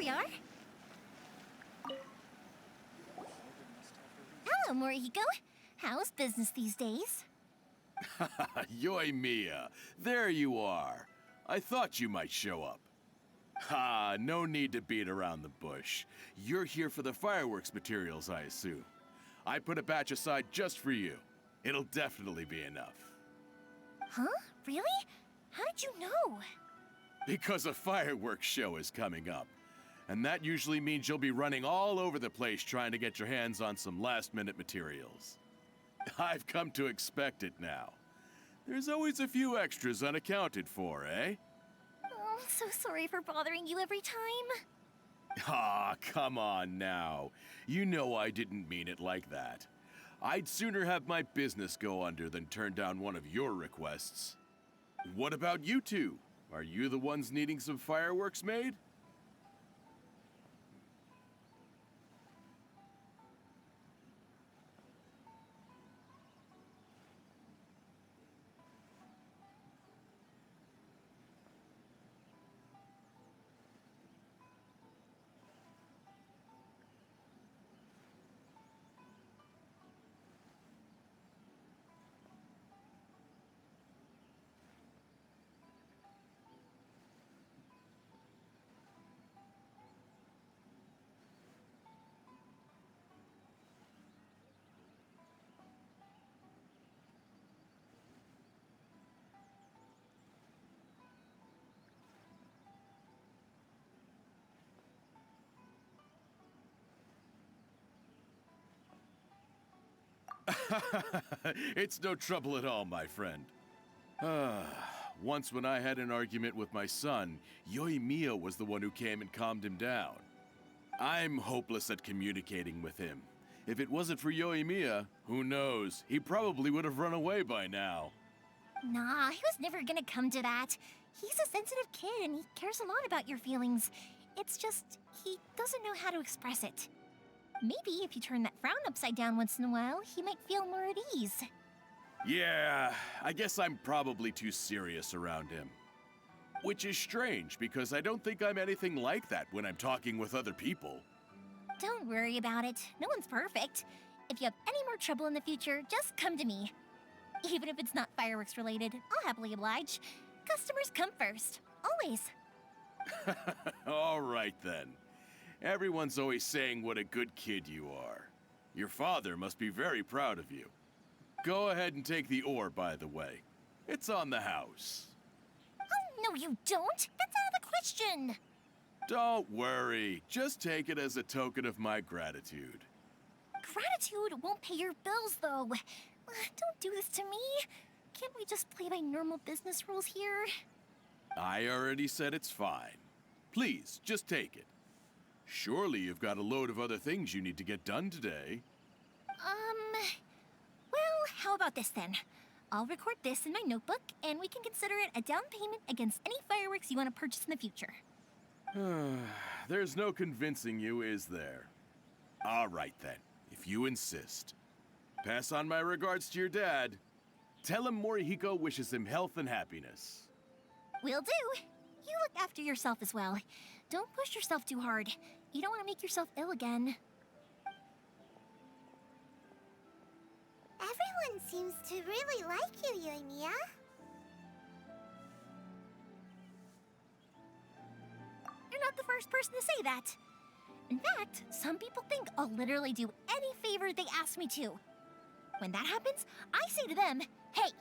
we are. Hello, Morihiko. How's business these days? Yoimiya, there you are. I thought you might show up. Ha, no need to beat around the bush. You're here for the fireworks materials, I assume. I put a batch aside just for you. It'll definitely be enough. Huh? Really? How did you know? Because a fireworks show is coming up. And that usually means you'll be running all over the place trying to get your hands on some last-minute materials. I've come to expect it now. There's always a few extras unaccounted for, eh? Oh, I'm so sorry for bothering you every time. Ah, come on now. You know I didn't mean it like that. I'd sooner have my business go under than turn down one of your requests. What about you two? Are you the ones needing some fireworks made? It's no trouble at all, my friend. Once when I had an argument with my son, Yoimiya was the one who came and calmed him down. I'm hopeless at communicating with him. If it wasn't for Yoimiya, who knows, he probably would have run away by now. Nah, he was never gonna come to that. He's a sensitive kid and he cares a lot about your feelings. It's just, he doesn't know how to express it. Maybe if you turn that frown upside down once in a while, he might feel more at ease. Yeah, I guess I'm probably too serious around him. Which is strange, because I don't think I'm anything like that when I'm talking with other people. Don't worry about it. No one's perfect. If you have any more trouble in the future, just come to me. Even if it's not fireworks related, I'll happily oblige. Customers come first. Always. All right then. Everyone's always saying what a good kid you are. Your father must be very proud of you. Go ahead and take the ore, by the way. It's on the house. Oh, no you don't! That's out of the question! Don't worry. Just take it as a token of my gratitude. Gratitude won't pay your bills, though. Don't do this to me. Can't we just play by normal business rules here? I already said it's fine. Please, just take it. Surely you've got a load of other things you need to get done today. Well, how about this then? I'll record this in my notebook, and we can consider it a down payment against any fireworks you want to purchase in the future. There's no convincing you, is there? All right then, if you insist. Pass on my regards to your dad. Tell him Morihiko wishes him health and happiness. Will do. You look after yourself as well. Don't push yourself too hard. You don't want to make yourself ill again. Everyone seems to really like you, Yoimiya. You're not the first person to say that. In fact, some people think I'll literally do any favor they ask me to. When that happens, I say to them, hey,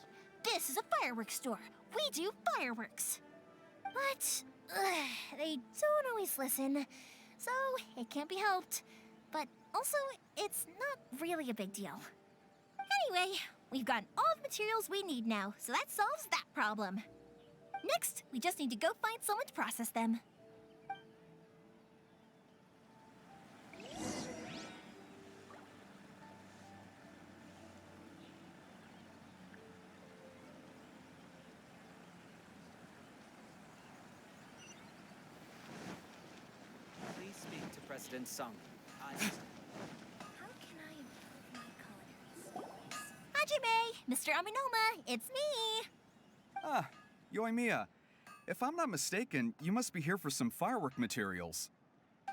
this is a fireworks store. We do fireworks. But they don't always listen, so it can't be helped. But also, it's not really a big deal. Anyway, we've gotten all the materials we need now, so that solves that problem. Next, we just need to go find someone to process them. Please speak to President Sung. How can I improve my culinary skills? Hajime! Mr. Aminoma, it's me! Yoimiya, if I'm not mistaken, you must be here for some firework materials.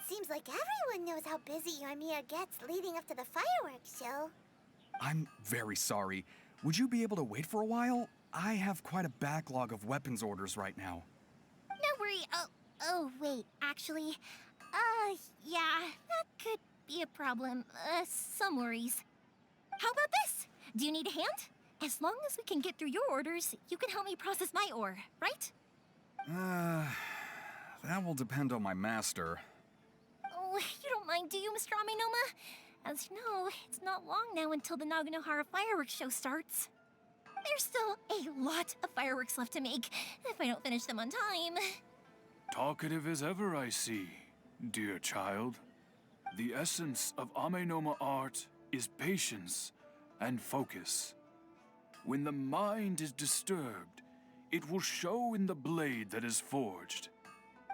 seems like everyone knows how busy Yoimiya gets leading up to the fireworks show. I'm very sorry. Would you be able to wait for a while? I have quite a backlog of weapons orders right now. No worry. Oh, wait, actually. Yeah, that could be a problem. Some worries. How about this? Do you need a hand? As long as we can get through your orders, you can help me process my ore, right? That will depend on my master. Oh, you don't mind, do you, Mr. Amenoma? As you know, it's not long now until the Naganohara fireworks show starts. There's still a lot of fireworks left to make, if I don't finish them on time. Talkative as ever, I see, dear child. The essence of Amenoma art is patience and focus. When the mind is disturbed, it will show in the blade that is forged.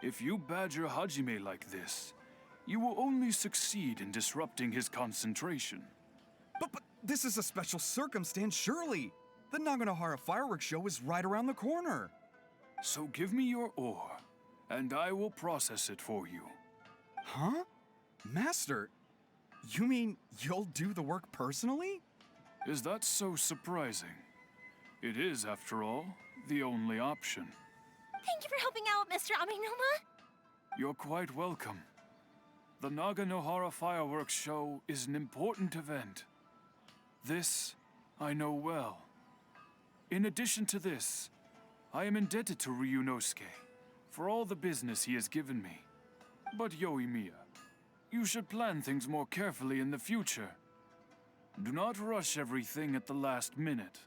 If you badger Hajime like this, you will only succeed in disrupting his concentration. But this is a special circumstance, surely. The Naganohara fireworks show is right around the corner. So give me your ore, and I will process it for you. Huh? Master, you mean you'll do the work personally? Is that so surprising? It is, after all, the only option. Thank you for helping out, Mr. Amenoma. You're quite welcome. The Naganohara fireworks show is an important event. This I know well. In addition to this, I am indebted to Ryunosuke for all the business he has given me. But Yoimiya, you should plan things more carefully in the future. Do not rush everything at the last minute.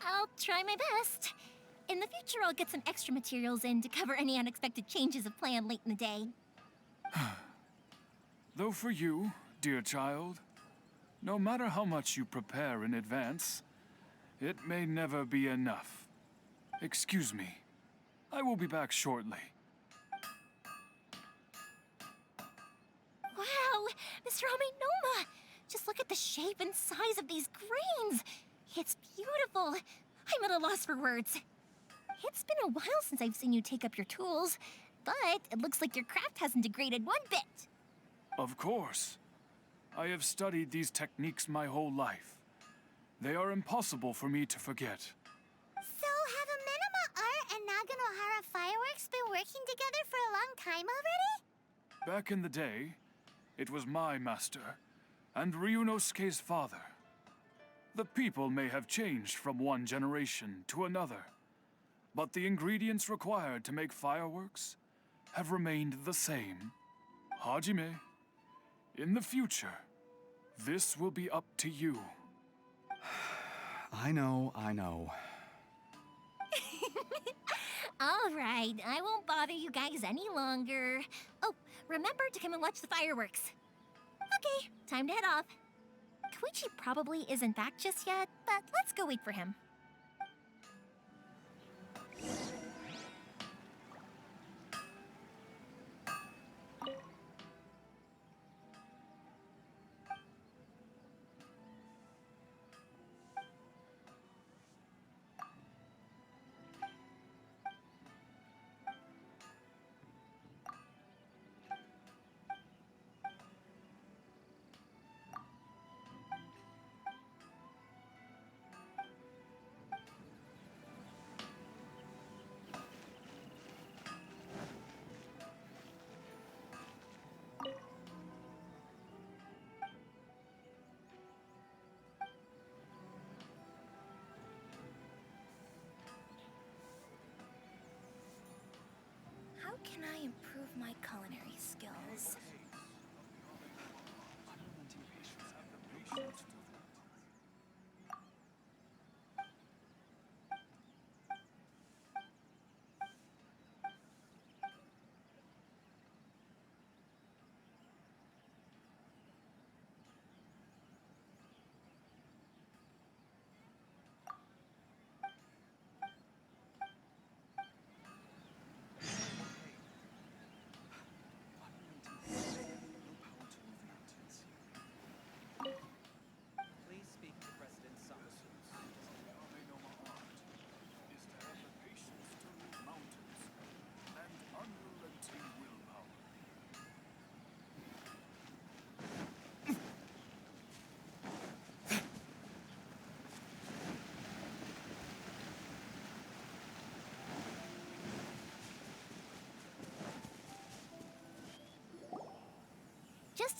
I'll try my best. In the future, I'll get some extra materials in to cover any unexpected changes of plan late in the day. Though for you, dear child, no matter how much you prepare in advance, it may never be enough. Excuse me. I will be back shortly. Wow, Mr. Amenoma! Just look at the shape and size of these grains. It's beautiful. I'm at a loss for words. It's been a while since I've seen you take up your tools, but it looks like your craft hasn't degraded one bit. Of course. I have studied these techniques my whole life. They are impossible for me to forget. So have Amenoma Art and Naganohara Fireworks been working together for a long time already? Back in the day, it was my master and Ryunosuke's father. The people may have changed from one generation to another, but the ingredients required to make fireworks have remained the same. Hajime, in the future, this will be up to you. I know. All right, I won't bother you guys any longer. Oh, remember to come and watch the fireworks. Okay, time to head off. Koichi probably isn't back just yet, but let's go wait for him.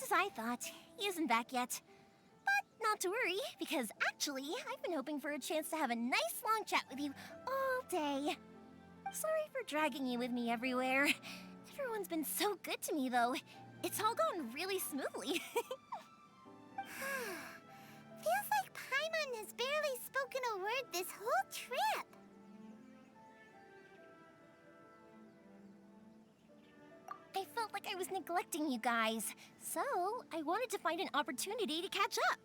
as I thought. He isn't back yet. But not to worry, because actually, I've been hoping for a chance to have a nice long chat with you all day. Sorry for dragging you with me everywhere. Everyone's been so good to me, though. It's all gone really smoothly. Feels like Paimon has barely spoken a word this whole trip. I felt like I was neglecting you guys, so I wanted to find an opportunity to catch up.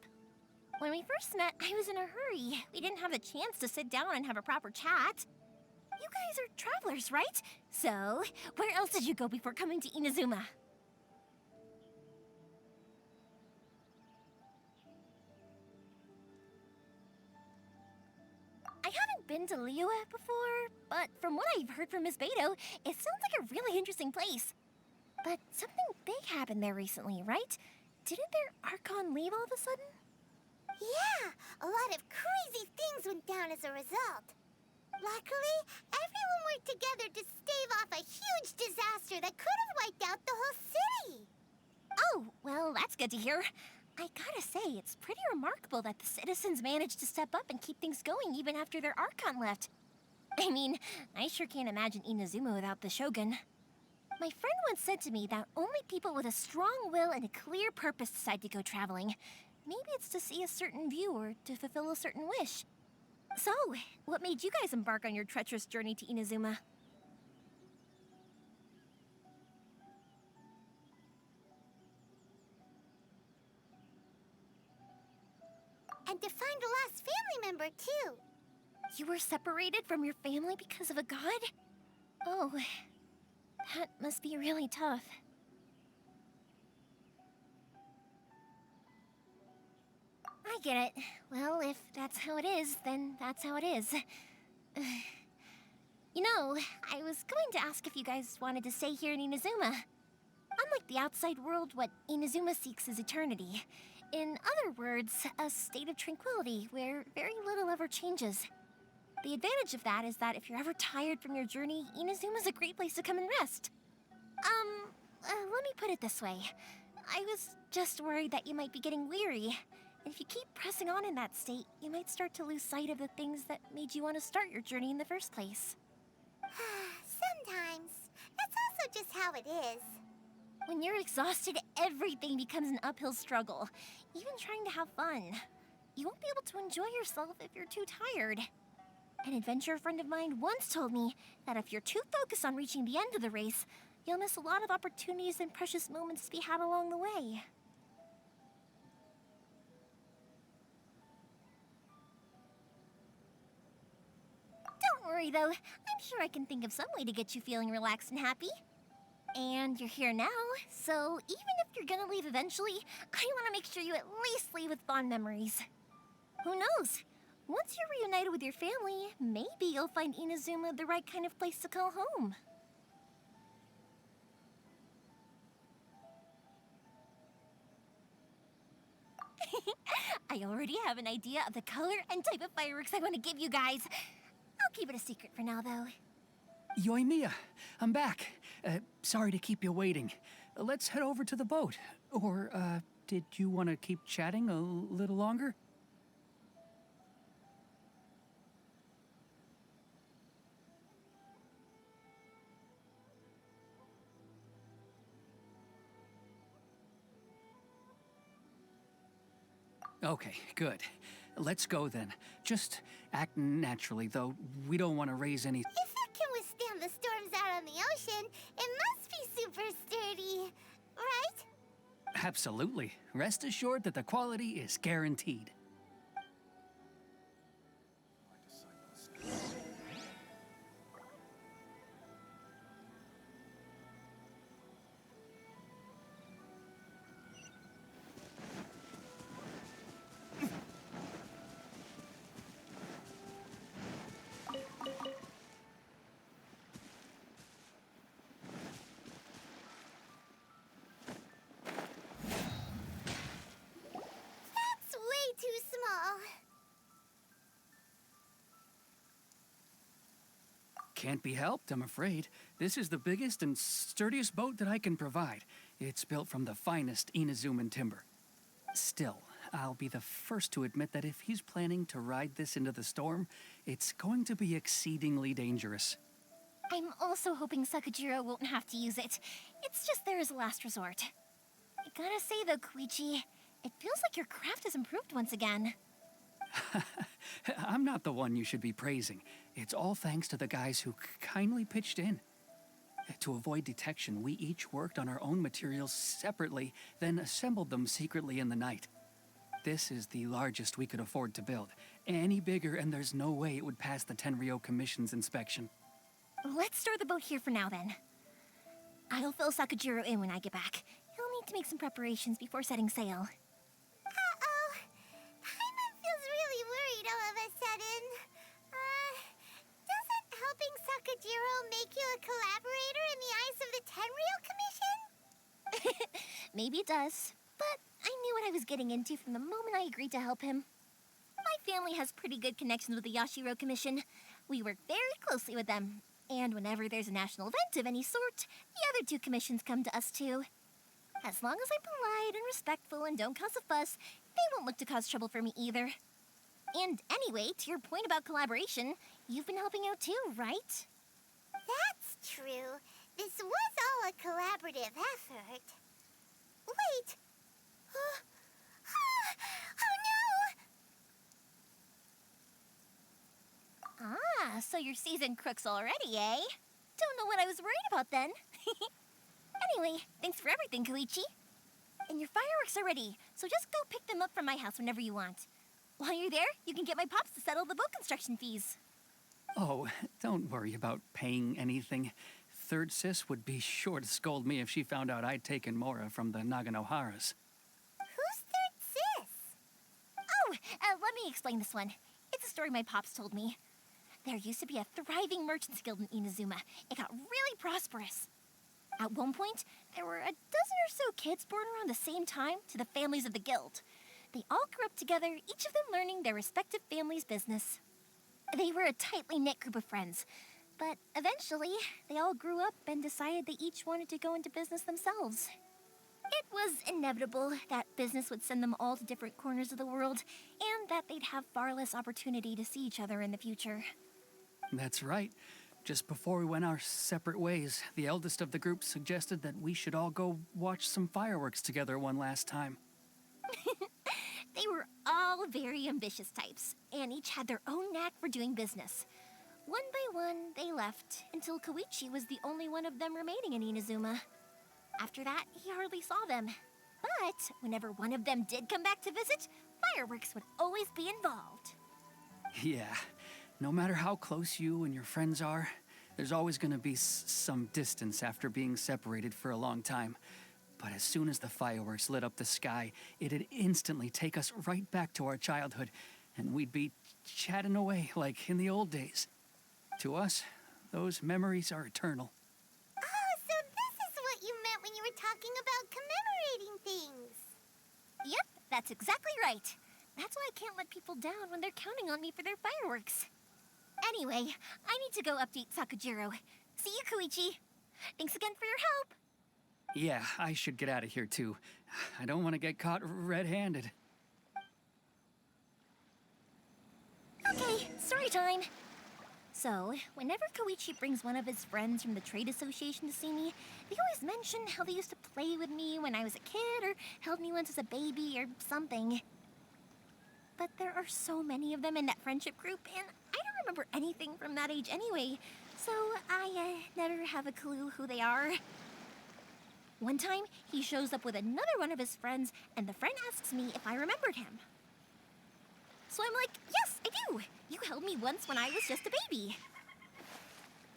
When we first met, I was in a hurry. We didn't have a chance to sit down and have a proper chat. You guys are travelers, right? So, where else did you go before coming to Inazuma? I haven't been to Liyue before, but from what I've heard from Miss Beidou, it sounds like a really interesting place. But something big happened there recently, right? Didn't their Archon leave all of a sudden? Yeah, a lot of crazy things went down as a result. Luckily, everyone worked together to stave off a huge disaster that could have wiped out the whole city. Oh, well, that's good to hear. I gotta say, it's pretty remarkable that the citizens managed to step up and keep things going even after their Archon left. I mean, I sure can't imagine Inazuma without the Shogun. My friend once said to me that only people with a strong will and a clear purpose decide to go traveling. Maybe it's to see a certain view or to fulfill a certain wish. So, what made you guys embark on your treacherous journey to Inazuma? And to find a lost family member, too. You were separated from your family because of a god? Oh, that must be really tough. I get it. Well, if that's how it is, then that's how it is. You know, I was going to ask if you guys wanted to stay here in Inazuma. Unlike the outside world, what Inazuma seeks is eternity. In other words, a state of tranquility where very little ever changes. The advantage of that is that if you're ever tired from your journey, Inazuma's a great place to come and rest. Let me put it this way. I was just worried that you might be getting weary. And if you keep pressing on in that state, you might start to lose sight of the things that made you want to start your journey in the first place. Sometimes. That's also just how it is. When you're exhausted, everything becomes an uphill struggle. Even trying to have fun. You won't be able to enjoy yourself if you're too tired. An adventurer friend of mine once told me that if you're too focused on reaching the end of the race, you'll miss a lot of opportunities and precious moments to be had along the way. Don't worry, though. I'm sure I can think of some way to get you feeling relaxed and happy. And you're here now, so even if you're gonna leave eventually, I want to make sure you at least leave with fond memories. Who knows? Once you're reunited with your family, maybe you'll find Inazuma the right kind of place to call home. I already have an idea of the color and type of fireworks I want to give you guys. I'll keep it a secret for now, though. Yoimiya, I'm back. Sorry to keep you waiting. Let's head over to the boat. Or, did you want to keep chatting a little longer? Okay, good. Let's go then. Just act naturally, though. We don't want to raise any... If it can withstand the storms out on the ocean, it must be super sturdy, right? Absolutely. Rest assured that the quality is guaranteed. That's way too Can't be helped, I'm afraid. This is the biggest and sturdiest boat that I can provide. It's built from the finest Inazuman timber. Still, I'll be the first to admit that if he's planning to ride this into the storm, it's going to be exceedingly dangerous. I'm also hoping Sakajiro won't have to use it. It's just there as a last resort. I gotta say though, Koichi, it feels like your craft has improved once again. I'm not the one you should be praising. It's all thanks to the guys who kindly pitched in. To avoid detection, we each worked on our own materials separately, then assembled them secretly in the night. This is the largest we could afford to build. Any bigger, and there's no way it would pass the Tenryo Commission's inspection. Let's store the boat here for now then. I'll fill Sakajiro in when I get back. He'll need to make some preparations before setting sail. Uh-oh. Paimon feels really worried all of a sudden. Doesn't helping Sakajiro make you a collaborator in the eyes of the Tenryo Commission? Maybe it does, but I knew what I was getting into from the moment I agreed to help him. My family has pretty good connections with the Yashiro Commission. We work very closely with them, and whenever there's a national event of any sort, the other two commissions come to us too. As long as I'm polite and respectful and don't cause a fuss, they won't look to cause trouble for me either. And anyway, to your point about collaboration, you've been helping out too, right? That's true. This was all a collaborative effort. Wait! Oh no! Ah, so you're seasoned crooks already, eh? Don't know what I was worried about then. Anyway, thanks for everything, Koichi. And your fireworks are ready, so just go pick them up from my house whenever you want. While you're there, you can get my pops to settle the boat construction fees. Oh, don't worry about paying anything. Third Sis would be sure to scold me if she found out I'd taken Mora from the Naganoharas. Who's Third Sis? Oh, let me explain this one. It's a story my pops told me. There used to be a thriving merchants guild in Inazuma. It got really prosperous. At one point, there were a dozen or so kids born around the same time to the families of the guild. They all grew up together, each of them learning their respective family's business. They were a tightly knit group of friends, but eventually, they all grew up and decided they each wanted to go into business themselves. It was inevitable that business would send them all to different corners of the world, and that they'd have far less opportunity to see each other in the future. That's right. Just before we went our separate ways, the eldest of the group suggested that we should all go watch some fireworks together one last time. They were all very ambitious types, and each had their own knack for doing business. One by one, they left, until Koichi was the only one of them remaining in Inazuma. After that, he hardly saw them. But whenever one of them did come back to visit, fireworks would always be involved. Yeah, no matter how close you and your friends are, there's always gonna be some distance after being separated for a long time. But as soon as the fireworks lit up the sky, it'd instantly take us right back to our childhood, and we'd be chatting away like in the old days. To us, those memories are eternal. Oh, so this is what you meant when you were talking about commemorating things. Yep, that's exactly right. That's why I can't let people down when they're counting on me for their fireworks. Anyway, I need to go update Sakajiro. See you, Koichi. Thanks again for your help. Yeah, I should get out of here too. I don't want to get caught red-handed. Okay, story time. So, whenever Koichi brings one of his friends from the trade association to see me, they always mention how they used to play with me when I was a kid or held me once as a baby or something. But there are so many of them in that friendship group, and I don't remember anything from that age anyway, so I never have a clue who they are. One time, he shows up with another one of his friends, and the friend asks me if I remembered him. So I'm like, yes, I do. You held me once when I was just a baby.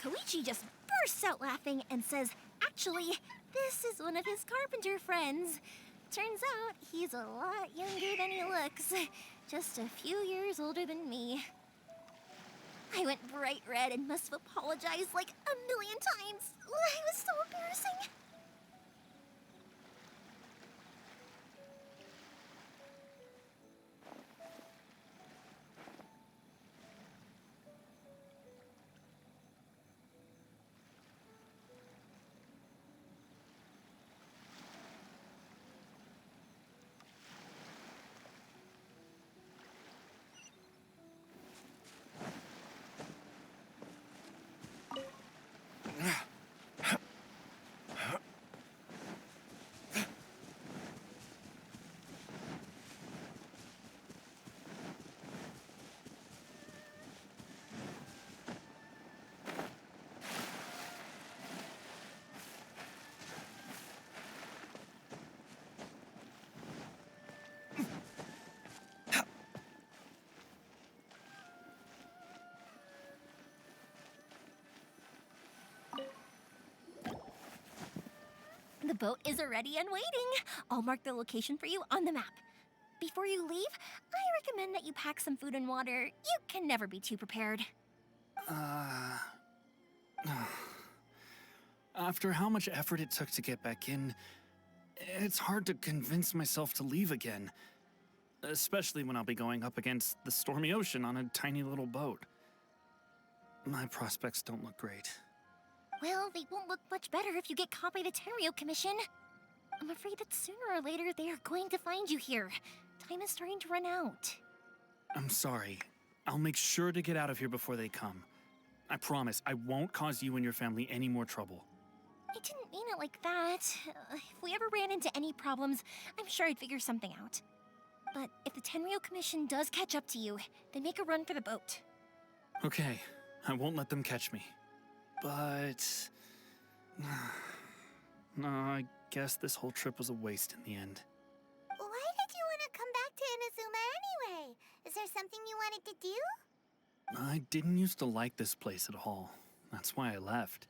Koichi just bursts out laughing and says, actually, this is one of his carpenter friends. Turns out he's a lot younger than he looks. Just a few years older than me. I went bright red and must have apologized like a million times. It was so embarrassing. boat is ready and waiting. I'll mark the location for you on the map. Before you leave, I recommend that you pack some food and water. You can never be too prepared. After how much effort it took to get back in, it's hard to convince myself to leave again. Especially when I'll be going up against the stormy ocean on a tiny little boat. My prospects don't look great. Well, they won't look much better if you get caught by the Tenryo Commission. I'm afraid that sooner or later they are going to find you here. Time is starting to run out. I'm sorry. I'll make sure to get out of here before they come. I promise I won't cause you and your family any more trouble. I didn't mean it like that. If we ever ran into any problems, I'm sure I'd figure something out. But if the Tenryo Commission does catch up to you, then make a run for the boat. Okay, I won't let them catch me. But... no, I guess this whole trip was a waste in the end. Why did you want to come back to Inazuma anyway? Is there something you wanted to do? I didn't used to like this place at all. That's why I left.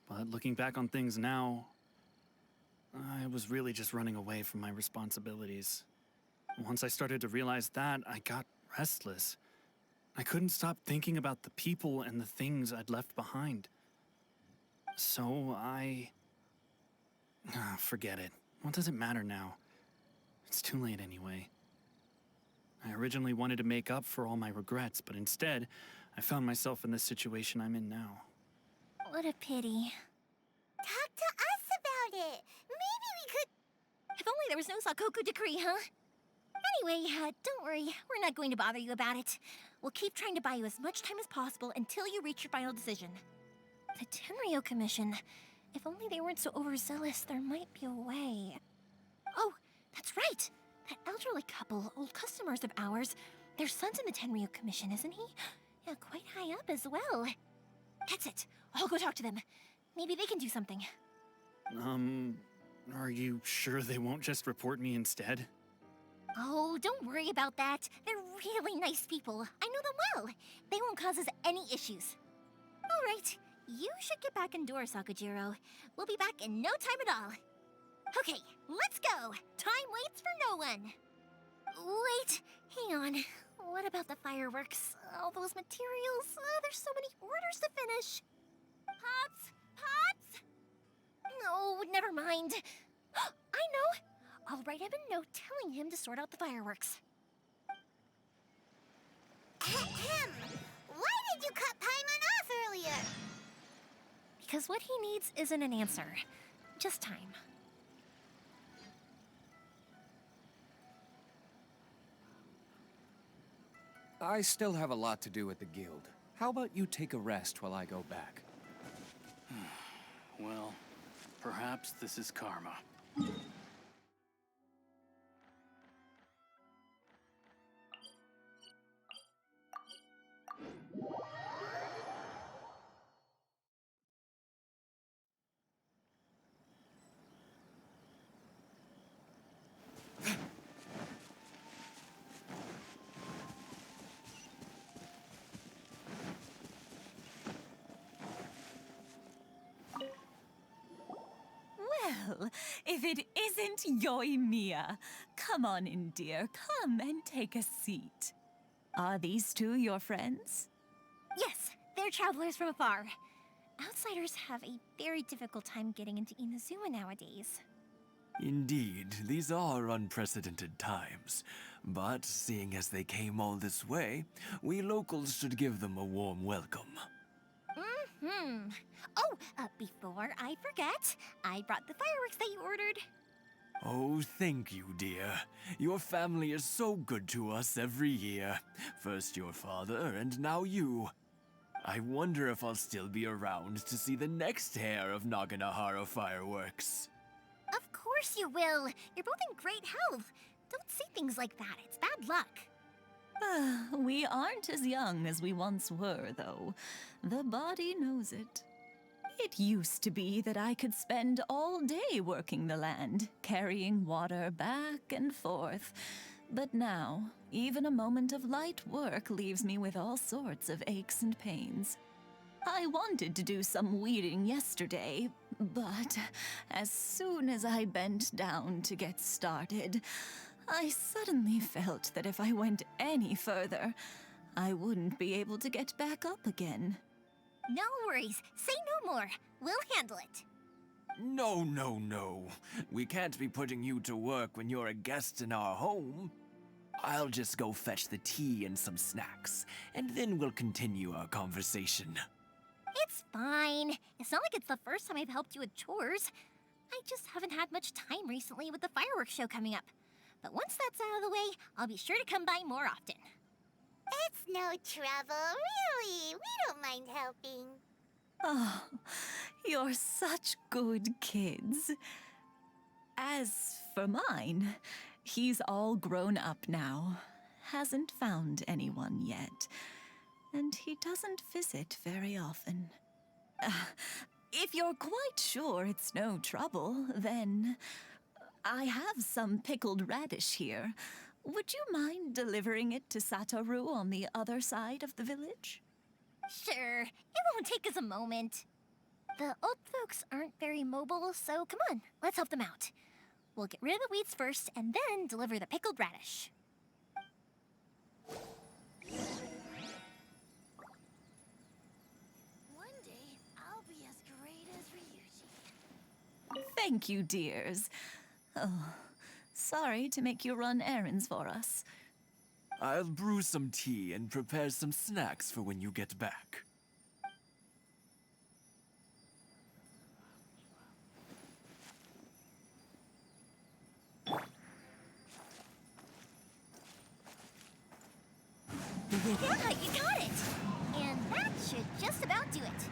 But looking back on things now, I was really just running away from my responsibilities. Once I started to realize that, I got restless. I couldn't stop thinking about the people and the things I'd left behind. So forget it. What does it matter now? It's too late anyway. I originally wanted to make up for all my regrets, but instead, I found myself in the situation I'm in now. What a pity. Talk to us about it. Maybe we could... If only there was no Sakoku decree, huh? Anyway, don't worry. We're not going to bother you about it. We'll keep trying to buy you as much time as possible until you reach your final decision. The Tenryo Commission. If only they weren't so overzealous, there might be a way. Oh, that's right! That elderly couple, old customers of ours, their son's in the Tenryo Commission, isn't he? Yeah, quite high up as well. That's it. I'll go talk to them. Maybe they can do something. Are you sure they won't just report me instead? Oh, don't worry about that. They're really nice people. I know them well. They won't cause us any issues. All right, you should get back indoors, Sakujiro. We'll be back in no time at all. Okay, let's go. Time waits for no one. Wait, hang on. What about the fireworks? All those materials? There's so many orders to finish. Pops! Pops! No, never mind. I know. I'll write him a note telling him to sort out the fireworks. Ahem. Why did you cut Paimon off earlier? Because what he needs isn't an answer, just time. I still have a lot to do at the guild. How about you take a rest while I go back? Well, perhaps this is karma. Well, if it isn't Yoimiya. Come on in, dear. Come and take a seat. Are these two your friends? Yes, they're travelers from afar. Outsiders have a very difficult time getting into Inazuma nowadays. Indeed, these are unprecedented times. But seeing as they came all this way, we locals should give them a warm welcome. Oh, before I forget, I brought the fireworks that you ordered. Oh, thank you, dear. Your family is so good to us every year. First your father, and now you. I wonder if I'll still be around to see the next hair of Naganohara fireworks. Of course you will. You're both in great health. Don't say things like that. It's bad luck. We aren't as young as we once were, though. The body knows it. It used to be that I could spend all day working the land, carrying water back and forth. But now, even a moment of light work leaves me with all sorts of aches and pains. I wanted to do some weeding yesterday, But as soon as I bent down to get started, I suddenly felt that if I went any further, I wouldn't be able to get back up again. No worries. Say no more. We'll handle it. No, no, no. We can't be putting you to work when you're a guest in our home. I'll just go fetch the tea and some snacks, and then we'll continue our conversation. It's fine. It's not like it's the first time I've helped you with chores. I just haven't had much time recently with the fireworks show coming up. But once that's out of the way, I'll be sure to come by more often. It's no trouble, really. We don't mind helping. Oh, you're such good kids. As for mine, he's all grown up now, hasn't found anyone yet, and he doesn't visit very often. If you're quite sure it's no trouble, then I have some pickled radish here. Would you mind delivering it to Satoru on the other side of the village? Sure. It won't take us a moment. The old folks aren't very mobile, so come on, let's help them out. We'll get rid of the weeds first, and then deliver the pickled radish. One day, I'll be as great as Ryuji. Thank you, dears. Oh, sorry to make you run errands for us. I'll brew some tea and prepare some snacks for when you get back. Yeah, you got it! And that should just about do it.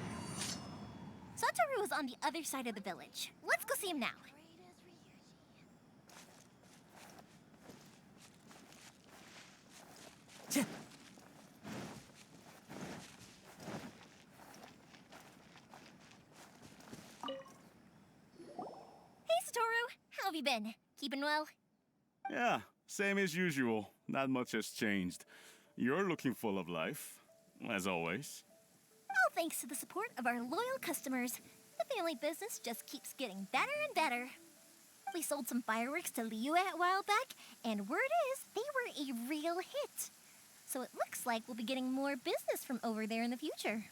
Satoru is on the other side of the village. Let's go see him now. Hey, Satoru! How have you been? Keeping well? Yeah, same as usual. Not much has changed. You're looking full of life, as always. All thanks to the support of our loyal customers, the family business just keeps getting better and better. We sold some fireworks to Liyue a while back, and word is they were a real hit. So it looks like we'll be getting more business from over there in the future.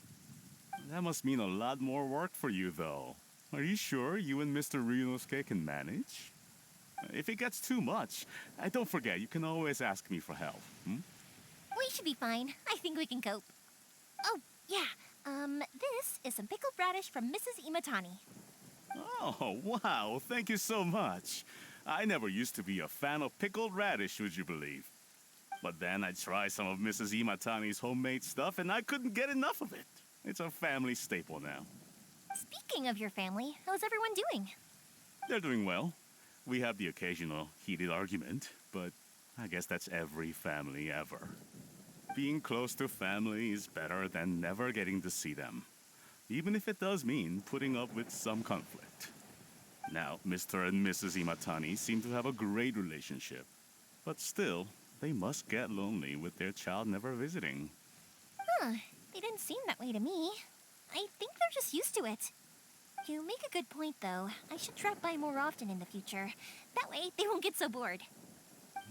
That must mean a lot more work for you, though. Are you sure you and Mr. Ryunosuke can manage? If it gets too much, don't forget, you can always ask me for help. We should be fine. I think we can cope. Oh, yeah. This is some pickled radish from Mrs. Imatani. Oh, wow. Thank you so much. I never used to be a fan of pickled radish, would you believe? But then I tried some of Mrs. Imatani's homemade stuff, and I couldn't get enough of it. It's a family staple now. Speaking of your family, how's everyone doing? They're doing well. We have the occasional heated argument, but I guess that's every family ever. Being close to family is better than never getting to see them, even if it does mean putting up with some conflict. Now, Mr. and Mrs. Imatani seem to have a great relationship, but still, they must get lonely with their child never visiting. Huh, they didn't seem that way to me. I think they're just used to it. You make a good point, though. I should drop by more often in the future. That way, they won't get so bored.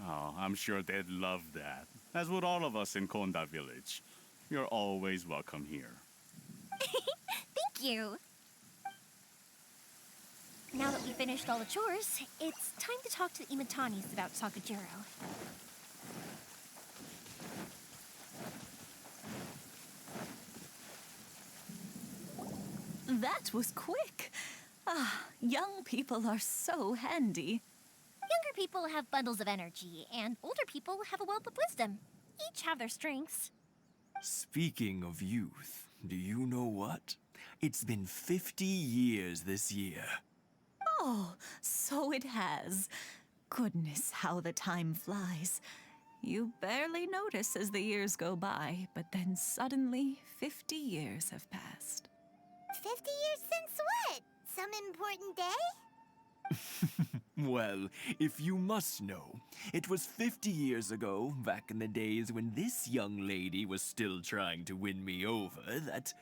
Oh, I'm sure they'd love that, as would all of us in Konda Village. You're always welcome here. Thank you! Now that we've finished all the chores, it's time to talk to the Imatanis about Sakajiro. That was quick. Ah, young people are so handy. Younger people have bundles of energy, and older people have a wealth of wisdom. Each have their strengths. Speaking of youth, do you know what? It's been 50 years this year. Oh, so it has. Goodness, how the time flies. You barely notice as the years go by, but then suddenly 50 years have passed. 50 years since what? Some important day? Well, if you must know, it was 50 years ago, back in the days when this young lady was still trying to win me over, that...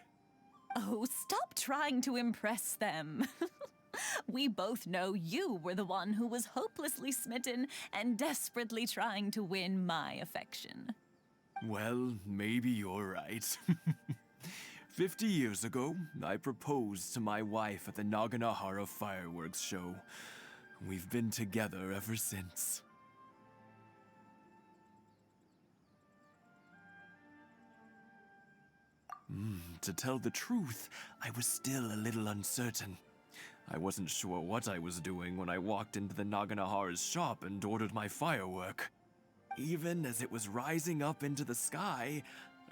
Oh, stop trying to impress them. We both know you were the one who was hopelessly smitten and desperately trying to win my affection. Well, maybe you're right. 50 years ago, I proposed to my wife at the Naganahara fireworks show. We've been together ever since. To tell the truth, I was still a little uncertain. I wasn't sure what I was doing when I walked into the Naganahara's shop and ordered my firework. Even as it was rising up into the sky,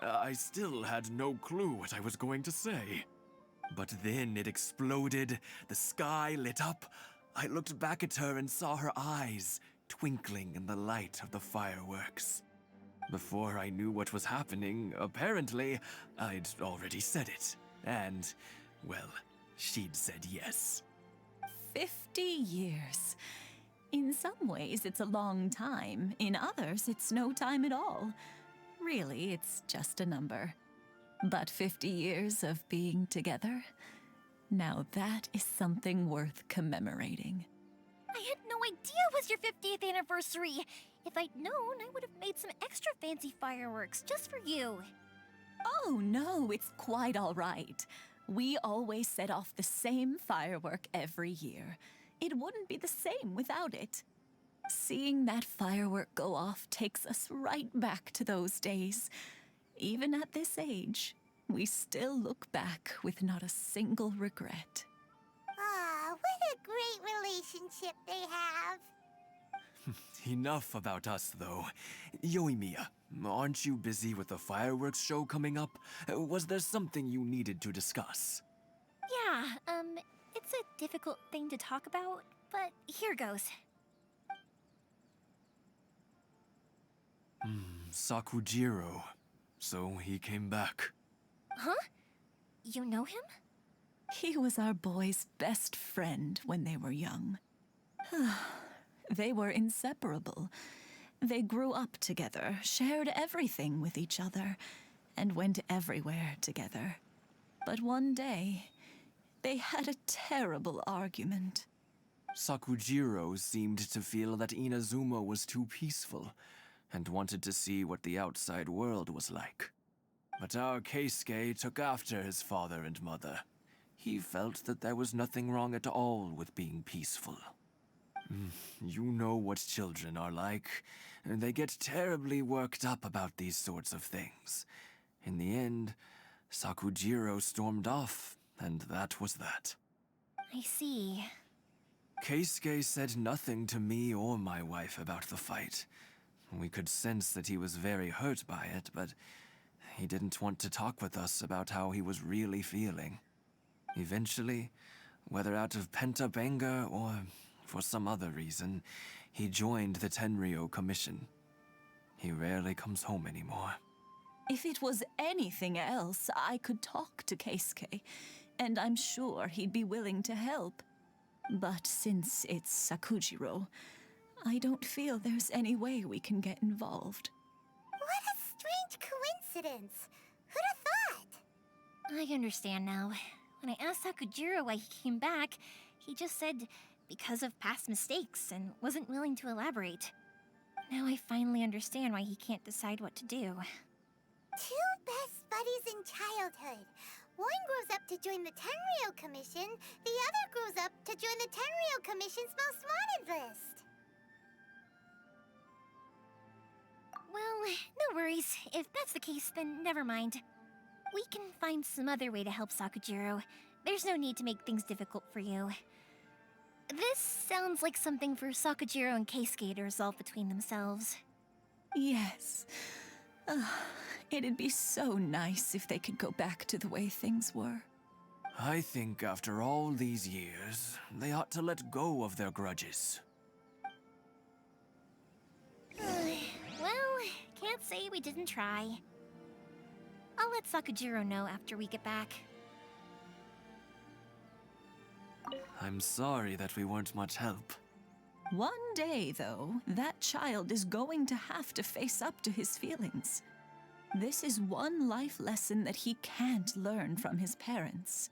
I still had no clue what I was going to say. But then it exploded, the sky lit up. I looked back at her and saw her eyes twinkling in the light of the fireworks. Before I knew what was happening, apparently, I'd already said it. And, well, she'd said yes. 50 years. In some ways, it's a long time. In others, it's no time at all. Really, it's just a number. But 50 years of being together? Now that is something worth commemorating. I had no idea it was your 50th anniversary. If I'd known, I would have made some extra fancy fireworks just for you. Oh, no, it's quite all right. We always set off the same firework every year. It wouldn't be the same without it. Seeing that firework go off takes us right back to those days. Even at this age, we still look back with not a single regret. Ah, what a great relationship they have. Enough about us, though. Yoimiya, aren't you busy with the fireworks show coming up? Was there something you needed to discuss? Yeah, it's a difficult thing to talk about, but here goes. Sakujiro. So he came back. Huh? You know him? He was our boys' best friend when they were young. They were inseparable. They grew up together, shared everything with each other, and went everywhere together. But one day, they had a terrible argument. Sakujiro seemed to feel that Inazuma was too peaceful, and wanted to see what the outside world was like. But our Keisuke took after his father and mother. He felt that there was nothing wrong at all with being peaceful. You know what children are like. They get terribly worked up about these sorts of things. In the end, Sakujiro stormed off, and that was that. I see. Keisuke said nothing to me or my wife about the fight. We could sense that he was very hurt by it, but he didn't want to talk with us about how he was really feeling. Eventually, whether out of pent-up anger or for some other reason, he joined the Tenryo Commission. He rarely comes home anymore. If it was anything else, I could talk to Keisuke, and I'm sure he'd be willing to help. But since it's Sakujiro, I don't feel there's any way we can get involved. What a strange coincidence. Who'd have thought? I understand now. When I asked Sakujiro why he came back, he just said because of past mistakes and wasn't willing to elaborate. Now I finally understand why he can't decide what to do. Two best buddies in childhood. One grows up to join the Tenryo Commission, the other grows up to join the Tenryo Commission's most wanted list. Well, no worries. If that's the case, then never mind. We can find some other way to help Sakujiro. There's no need to make things difficult for you. This sounds like something for Sakujiro and Keisuke to resolve between themselves. Yes. It'd be so nice if they could go back to the way things were. I think after all these years, they ought to let go of their grudges. Well, can't say we didn't try. I'll let Sakujiro know after we get back. I'm sorry that we weren't much help. One day, though, that child is going to have to face up to his feelings. This is one life lesson that he can't learn from his parents.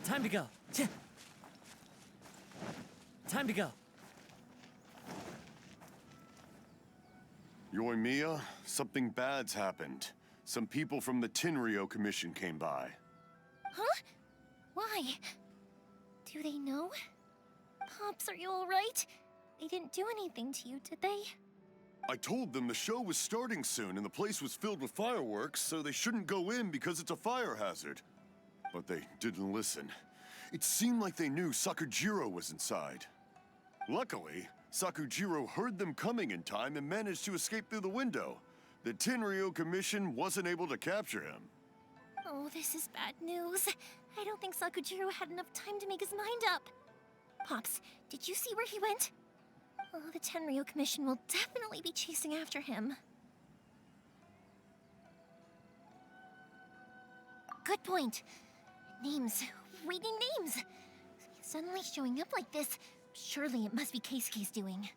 Time to go. Time to go. Yoimiya, something bad's happened. Some people from the Tenryou Commission came by. Huh? Why? Do they know? Pops, are you alright? They didn't do anything to you, did they? I told them the show was starting soon and the place was filled with fireworks, so they shouldn't go in because it's a fire hazard. But they didn't listen. It seemed like they knew Sakujiro was inside. Luckily, Sakujiro heard them coming in time and managed to escape through the window. The Tenryou Commission wasn't able to capture him. Oh, this is bad news. I don't think Sakujiro had enough time to make his mind up. Pops, did you see where he went? Oh, the Tenryou Commission will definitely be chasing after him. Good point. Names. Reading names. Suddenly showing up like this. Surely it must be Keisuke's doing.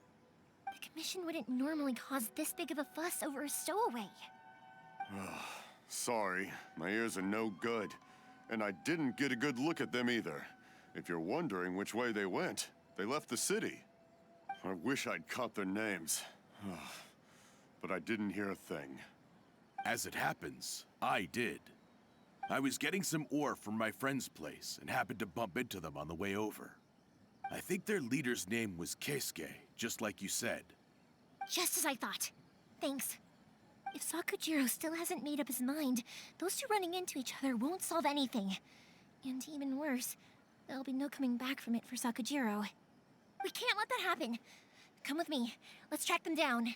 The Commission wouldn't normally cause this big of a fuss over a stowaway. Sorry, my ears are no good. And I didn't get a good look at them either. If you're wondering which way they went, they left the city. I wish I'd caught their names. But I didn't hear a thing. As it happens, I did. I was getting some ore from my friend's place and happened to bump into them on the way over. I think their leader's name was Keisuke, just like you said. Just as I thought. Thanks. If Sakujiro still hasn't made up his mind, those two running into each other won't solve anything. And even worse, there'll be no coming back from it for Sakujiro. We can't let that happen. Come with me. Let's track them down.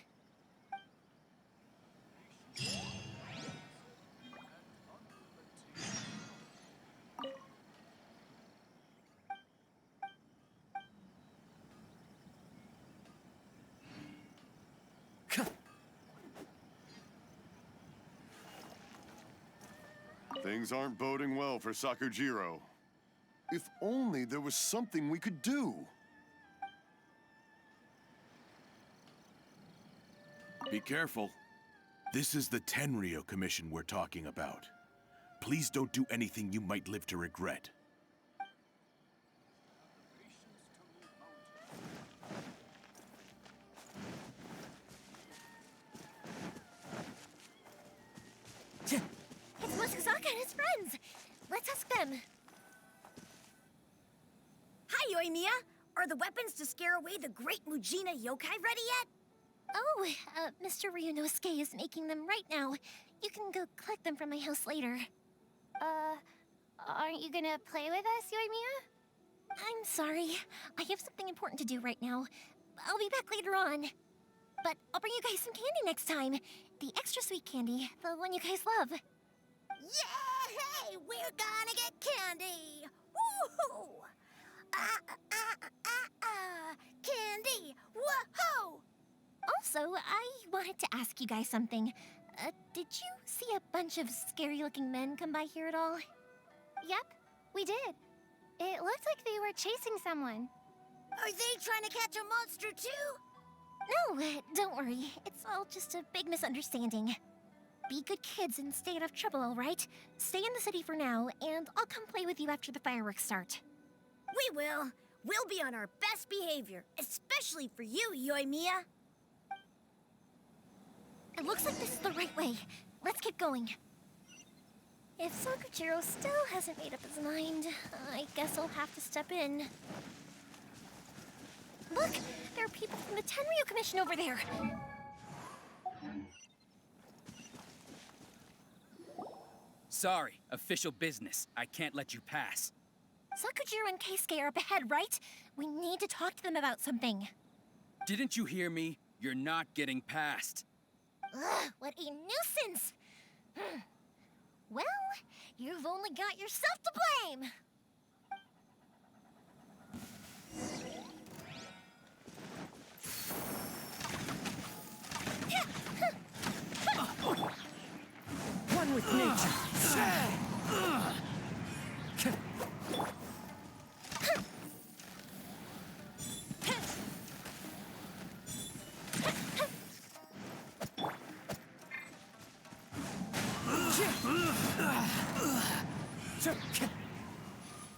Things aren't boding well for Sakujiro. If only there was something we could do. Be careful. This is the Tenryou Commission we're talking about. Please don't do anything you might live to regret. It's Musazaka and his friends. Let's ask them. Hi, Yoimiya. Are the weapons to scare away the great Mujina yokai ready yet? Oh, Mr. Ryunosuke is making them right now. You can go collect them from my house later. Aren't you gonna play with us, Yoimiya? I'm sorry. I have something important to do right now. I'll be back later on. But I'll bring you guys some candy next time. The extra sweet candy, the one you guys love. Yay! We're gonna get candy! Woohoo! Candy! Woohoo! Also, I wanted to ask you guys something. Did you see a bunch of scary-looking men come by here at all? Yep, we did. It looked like they were chasing someone. Are they trying to catch a monster too? No, don't worry. It's all just a big misunderstanding. Be good kids and stay out of trouble, all right? Stay in the city for now, and I'll come play with you after the fireworks start. We will. We'll be on our best behavior, especially for you, Yoimiya. It looks like this is the right way. Let's get going. If Sakujiro still hasn't made up his mind, I guess I'll have to step in. Look! There are people from the Tenryou Commission over there! Sorry, official business. I can't let you pass. Sakujiro and Keisuke are up ahead, right? We need to talk to them about something. Didn't you hear me? You're not getting past. Ugh, what a nuisance! Well, you've only got yourself to blame. One with nature.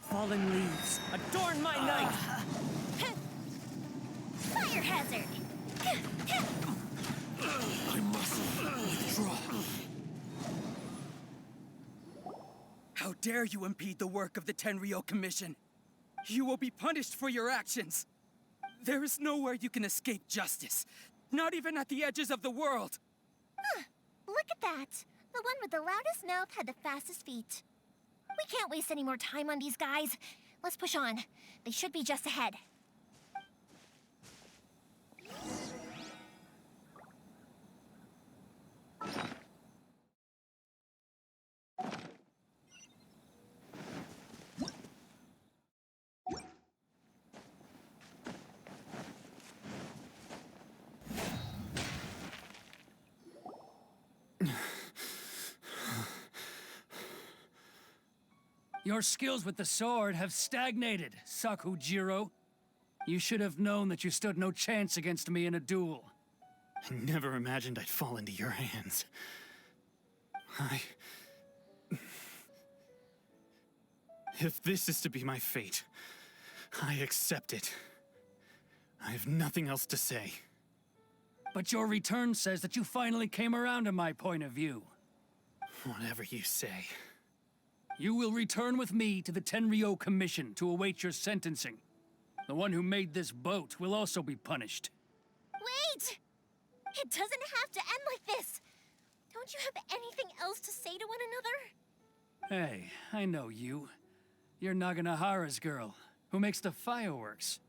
Fallen leaves, adorn my night! Fire hazard! I must withdraw. How dare you impede the work of the Tenryou Commission? You will be punished for your actions. There is nowhere you can escape justice, not even at the edges of the world. Huh, look at that. The one with the loudest mouth had the fastest feet. We can't waste any more time on these guys. Let's push on. They should be just ahead. Your skills with the sword have stagnated, Sakujiro. You should have known that you stood no chance against me in a duel. I never imagined I'd fall into your hands. If this is to be my fate, I accept it. I have nothing else to say. But your return says that you finally came around to my point of view. Whatever you say. You will return with me to the Tenryou Commission to await your sentencing. The one who made this boat will also be punished. Wait! It doesn't have to end like this. Don't you have anything else to say to one another? Hey, I know you. You're Naganohara's girl, who makes the fireworks.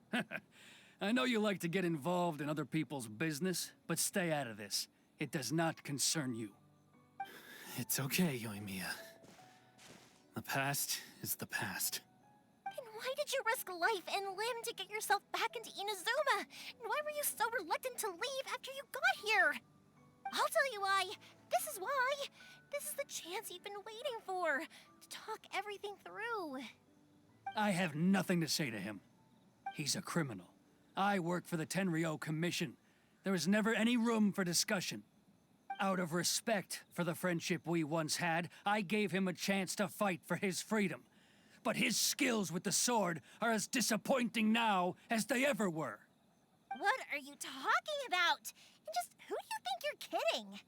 I know you like to get involved in other people's business, but stay out of this. It does not concern you. It's okay, Yoimiya. The past is the past. Then why did you risk life and limb to get yourself back into Inazuma? And why were you so reluctant to leave after you got here? I'll tell you why. This is why. This is the chance you've been waiting for, to talk everything through. I have nothing to say to him. He's a criminal. I work for the Tenryou Commission. There is never any room for discussion. Out of respect for the friendship we once had, I gave him a chance to fight for his freedom. But his skills with the sword are as disappointing now as they ever were. What are you talking about? And just who do you think you're kidding?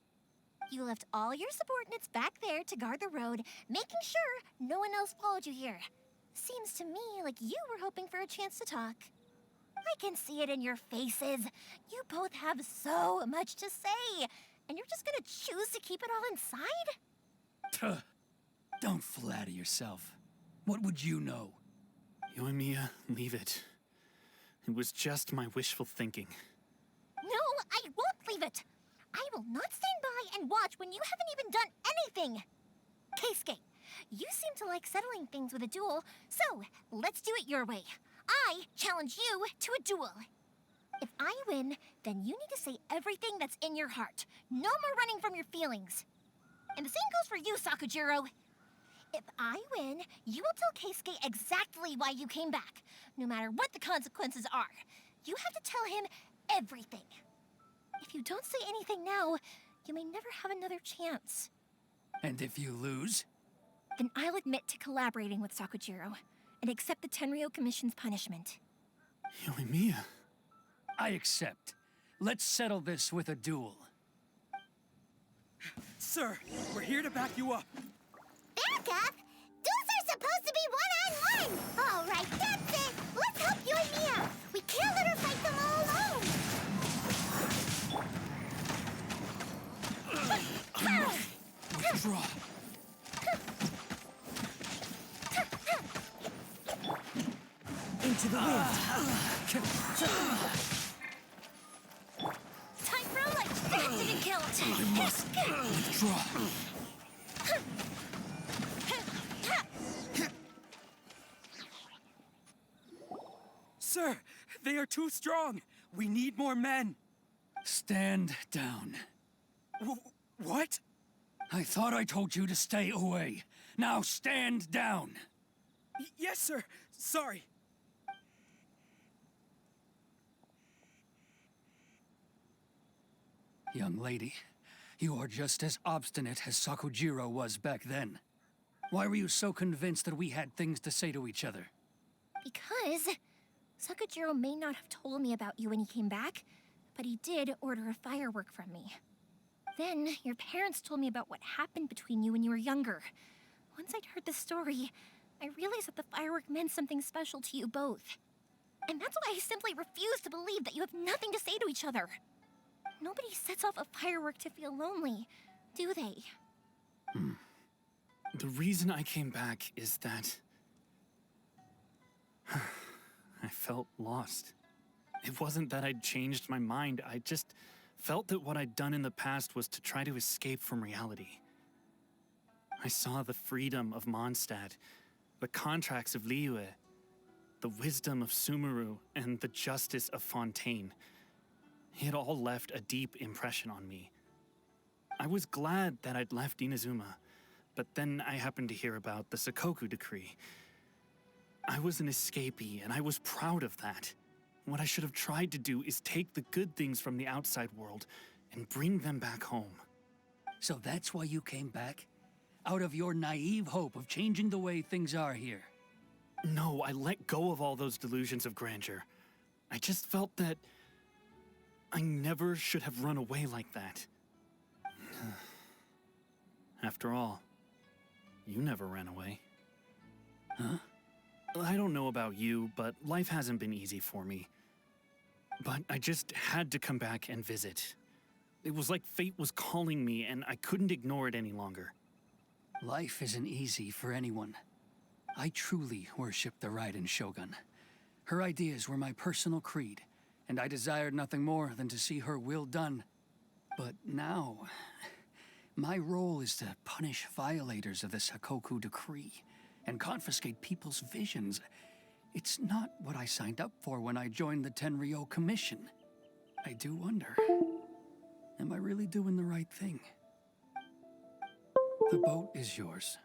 You left all your subordinates back there to guard the road, making sure no one else followed you here. Seems to me like you were hoping for a chance to talk. I can see it in your faces. You both have so much to say. And you're just gonna choose to keep it all inside? Don't flatter yourself. What would you know? Yoimiya, leave it. It was just my wishful thinking. No, I won't leave it. I will not stand by and watch when you haven't even done anything. Keisuke, you seem to like settling things with a duel, so let's do it your way. I challenge you to a duel. If I win, then you need to say everything that's in your heart. No more running from your feelings. And the same goes for you, Sakujiro. If I win, you will tell Keisuke exactly why you came back, no matter what the consequences are. You have to tell him everything. If you don't say anything now, you may never have another chance. And if you lose? Then I'll admit to collaborating with Sakujiro and accept the Tenryou Commission's punishment. Yoimiya. I accept. Let's settle this with a duel. Sir, we're here to back you up. Back up? Duels are supposed to be one-on-one! All right, that's it! Let's help Yoimiya! We can't let her fight them all alone! Withdraw. Into the wind! Time for a light to get killed! I must withdraw. They are too strong. We need more men. Stand down. What? I thought I told you to stay away. Now stand down. Yes, sir. Sorry. Young lady, you are just as obstinate as Sakujiro was back then. Why were you so convinced that we had things to say to each other? Because Sakujiro may not have told me about you when he came back, but he did order a firework from me. Then, your parents told me about what happened between you when you were younger. Once I'd heard the story, I realized that the firework meant something special to you both. And that's why I simply refuse to believe that you have nothing to say to each other. Nobody sets off a firework to feel lonely, do they? The reason I came back is that I felt lost. It wasn't that I'd changed my mind, I just felt that what I'd done in the past was to try to escape from reality. I saw the freedom of Mondstadt, the contracts of Liyue, the wisdom of Sumeru, and the justice of Fontaine. It all left a deep impression on me. I was glad that I'd left Inazuma, but then I happened to hear about the Sakoku Decree. I was an escapee, and I was proud of that. What I should have tried to do is take the good things from the outside world and bring them back home. So that's why you came back? Out of your naive hope of changing the way things are here? No, I let go of all those delusions of grandeur. I just felt that I never should have run away like that. After all, you never ran away. Huh? I don't know about you, but life hasn't been easy for me. But I just had to come back and visit. It was like fate was calling me, and I couldn't ignore it any longer. Life isn't easy for anyone. I truly worship the Raiden Shogun. Her ideas were my personal creed, and I desired nothing more than to see her will done. But now, my role is to punish violators of the Sakoku Decree and confiscate people's visions. It's not what I signed up for when I joined the Tenryo Commission. I do wonder, am I really doing the right thing? The boat is yours.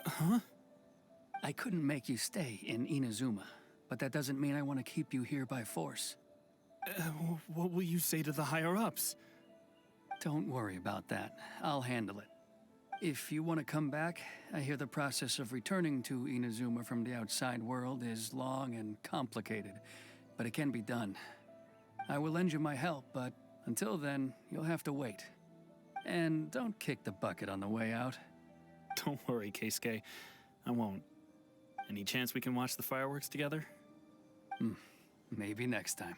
Huh? I couldn't make you stay in Inazuma, but that doesn't mean I want to keep you here by force. What will you say to the higher-ups? Don't worry about that. I'll handle it. If you want to come back, I hear the process of returning to Inazuma from the outside world is long and complicated, but it can be done. I will lend you my help, but until then, you'll have to wait. And don't kick the bucket on the way out. Don't worry, Keisuke. I won't. Any chance we can watch the fireworks together? Maybe next time.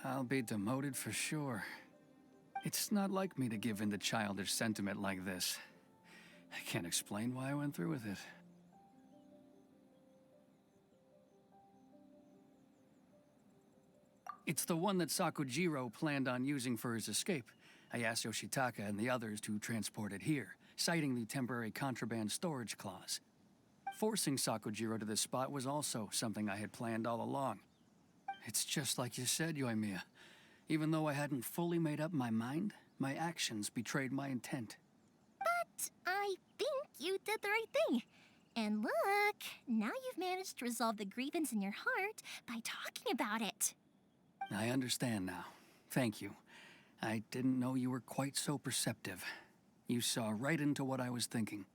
I'll be demoted for sure. It's not like me to give in to childish sentiment like this. I can't explain why I went through with it. It's the one that Sakujiro planned on using for his escape. I asked Yoshitaka and the others to transport it here, citing the temporary contraband storage clause. Forcing Sakujiro to this spot was also something I had planned all along. It's just like you said, Yoimiya. Even though I hadn't fully made up my mind, my actions betrayed my intent. But I think you did the right thing. And look, now you've managed to resolve the grievance in your heart by talking about it. I understand now. Thank you. I didn't know you were quite so perceptive. You saw right into what I was thinking.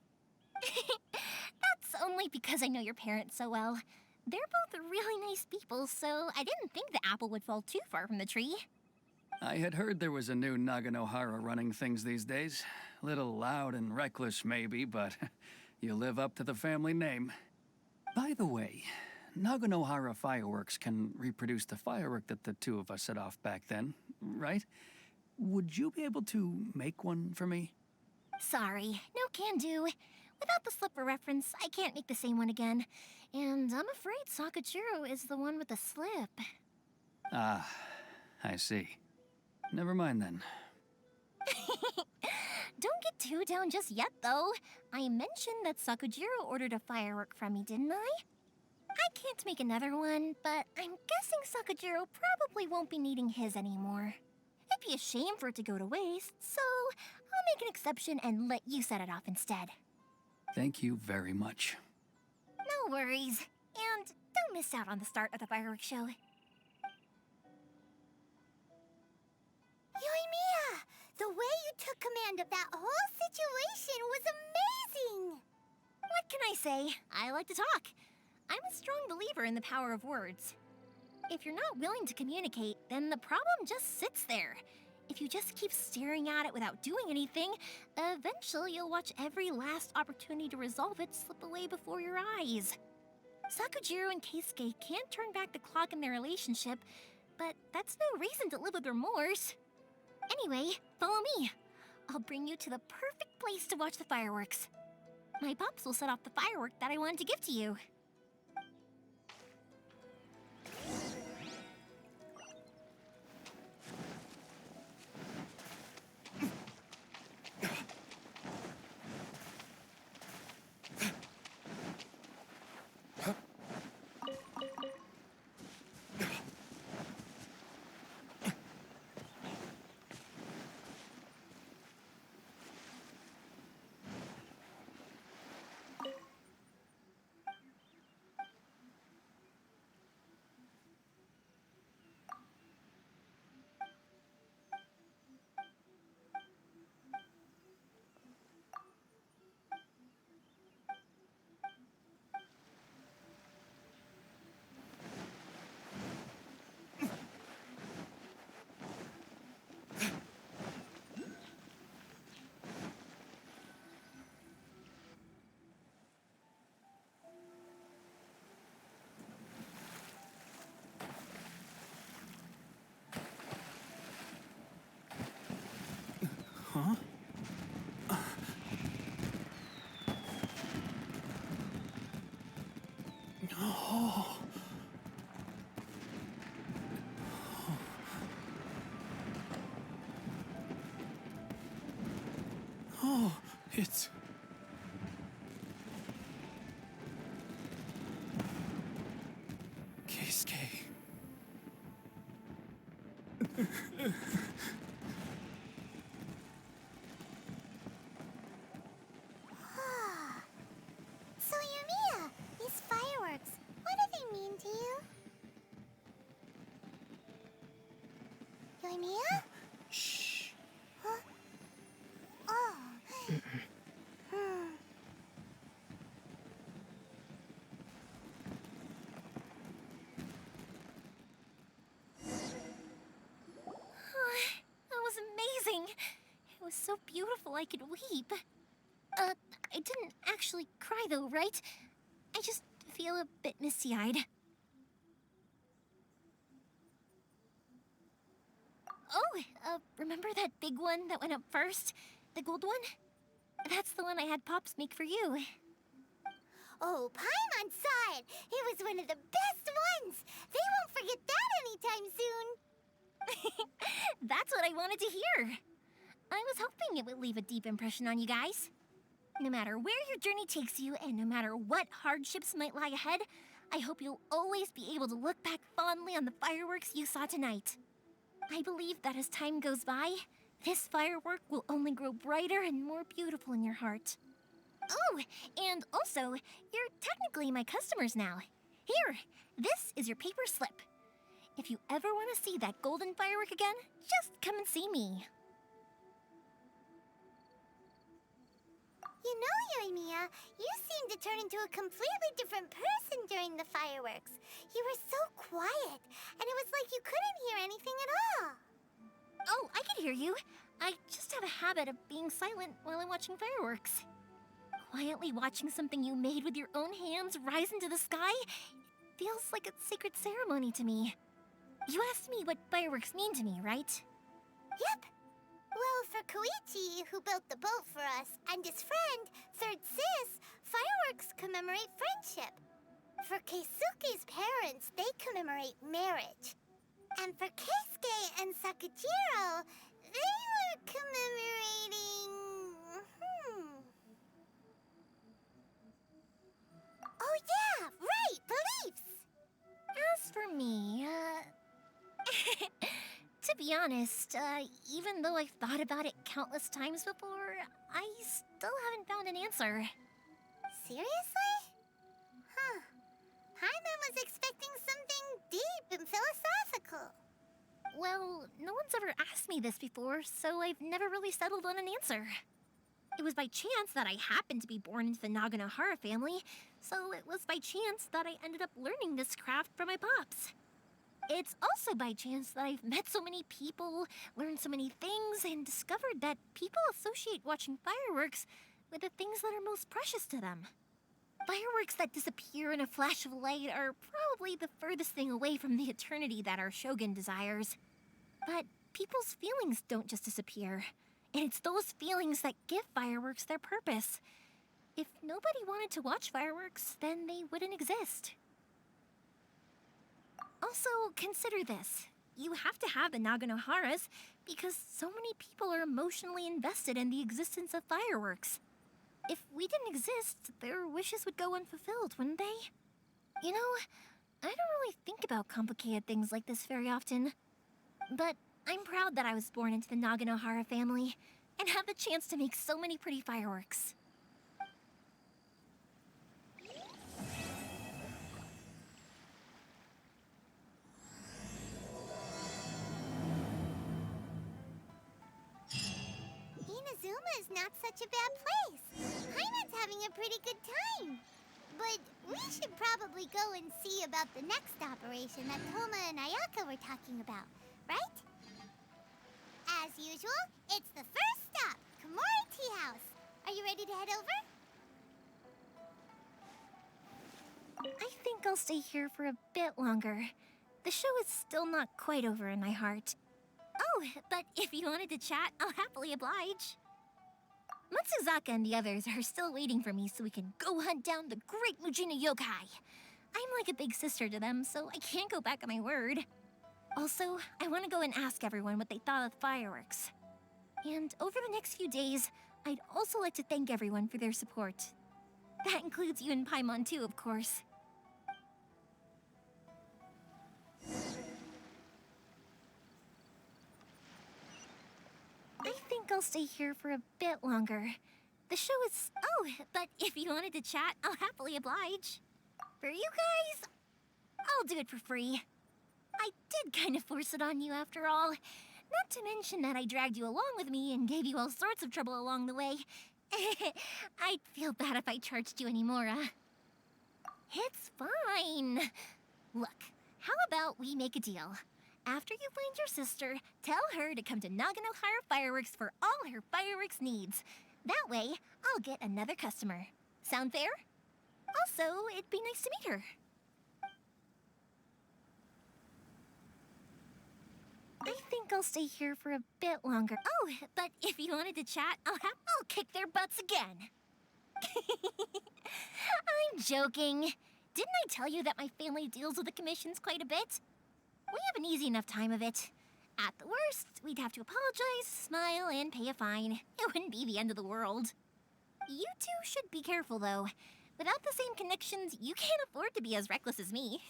That's only because I know your parents so well. They're both really nice people, so I didn't think the apple would fall too far from the tree. I had heard there was a new Naganohara running things these days. Little loud and reckless, maybe, but you live up to the family name. By the way, Naganohara Fireworks can reproduce the firework that the two of us set off back then, right? Would you be able to make one for me? Sorry, no can do. Without the slipper reference, I can't make the same one again. And I'm afraid Sakujiro is the one with the slip. Ah, I see. Never mind then. Don't get too down just yet, though. I mentioned that Sakujiro ordered a firework from me, didn't I? I can't make another one, but I'm guessing Sakujiro probably won't be needing his anymore. It'd be a shame for it to go to waste, so I'll make an exception and let you set it off instead. Thank you very much. No worries. And don't miss out on the start of the fireworks show. Yoimiya! The way you took command of that whole situation was amazing! What can I say? I like to talk. I'm a strong believer in the power of words. If you're not willing to communicate, then the problem just sits there. If you just keep staring at it without doing anything, eventually you'll watch every last opportunity to resolve it slip away before your eyes. Sakujiro and Keisuke can't turn back the clock in their relationship, but that's no reason to live with remorse. Anyway, follow me. I'll bring you to the perfect place to watch the fireworks. My pops will set off the firework that I wanted to give to you. Huh? Oh. Oh, it's... Keisuke. So, Yoimiya, these fireworks, what do they mean to you? Yoimiya? Shh. Huh? Oh. That was amazing. It was so beautiful I could weep. I didn't actually cry though, right? I just feel a bit misty-eyed. Oh, remember that big one that went up first? The gold one? That's the one I had Pops make for you. Oh, Paimon's saw it. It was one of the best ones. They won't forget that anytime soon. That's what I wanted to hear. I was hoping it would leave a deep impression on you guys. No matter where your journey takes you, and no matter what hardships might lie ahead, I hope you'll always be able to look back fondly on the fireworks you saw tonight. I believe that as time goes by, this firework will only grow brighter and more beautiful in your heart. Oh, and also, you're technically my customers now. Here, this is your paper slip. If you ever want to see that golden firework again, just come and see me. You know, Yoimiya, you seemed to turn into a completely different person during the fireworks. You were so quiet, and it was like you couldn't hear anything at all. Oh, I can hear you. I just have a habit of being silent while I'm watching fireworks. Quietly watching something you made with your own hands rise into the sky feels like a sacred ceremony to me. You asked me what fireworks mean to me, right? Yep. Well, for Koichi, who built the boat for us, and his friend, Third Sis, fireworks commemorate friendship. For Keisuke's parents, they commemorate marriage. And for Keisuke and Sakujiro, they were commemorating... me, to be honest, even though I've thought about it countless times before, I still haven't found an answer. Seriously? Huh. Paimon was expecting something deep and philosophical. Well, no one's ever asked me this before, so I've never really settled on an answer. It was by chance that I happened to be born into the Naganohara family, so it was by chance that I ended up learning this craft from my pops. It's also by chance that I've met so many people, learned so many things, and discovered that people associate watching fireworks with the things that are most precious to them. Fireworks that disappear in a flash of light are probably the furthest thing away from the eternity that our shogun desires. But people's feelings don't just disappear, and it's those feelings that give fireworks their purpose. If nobody wanted to watch fireworks, then they wouldn't exist. Also, consider this. You have to have the Naganoharas because so many people are emotionally invested in the existence of fireworks. If we didn't exist, their wishes would go unfulfilled, wouldn't they? You know, I don't really think about complicated things like this very often. But I'm proud that I was born into the Naganohara family and have the chance to make so many pretty fireworks. Inazuma is not such a bad place. Paimon's having a pretty good time. But we should probably go and see about the next operation that Toma and Ayaka were talking about, right? As usual, it's the first stop, Komori Tea House. Are you ready to head over? I think I'll stay here for a bit longer. The show is still not quite over in my heart. Oh, but if you wanted to chat, I'll happily oblige. Matsuzaka and the others are still waiting for me so we can go hunt down the great Mujina yokai. I'm like a big sister to them, so I can't go back on my word. Also, I want to go and ask everyone what they thought of the fireworks. And over the next few days, I'd also like to thank everyone for their support. That includes you and Paimon too, of course. I think I'll stay here for a bit longer. The show is... Oh, but if you wanted to chat, I'll happily oblige. For you guys, I'll do it for free. I did kind of force it on you after all. Not to mention that I dragged you along with me and gave you all sorts of trouble along the way. I'd feel bad if I charged you anymore, It's fine. Look, how about we make a deal? After you find your sister, tell her to come to Naganohara Fireworks for all her fireworks needs. That way, I'll get another customer. Sound fair? Also, it'd be nice to meet her. I think I'll stay here for a bit longer. Oh, but if you wanted to chat, I'll kick their butts again. I'm joking. Didn't I tell you that my family deals with the commissions quite a bit? We have an easy enough time of it. At the worst, we'd have to apologize, smile, and pay a fine. It wouldn't be the end of the world. You two should be careful, though. Without the same connections, you can't afford to be as reckless as me.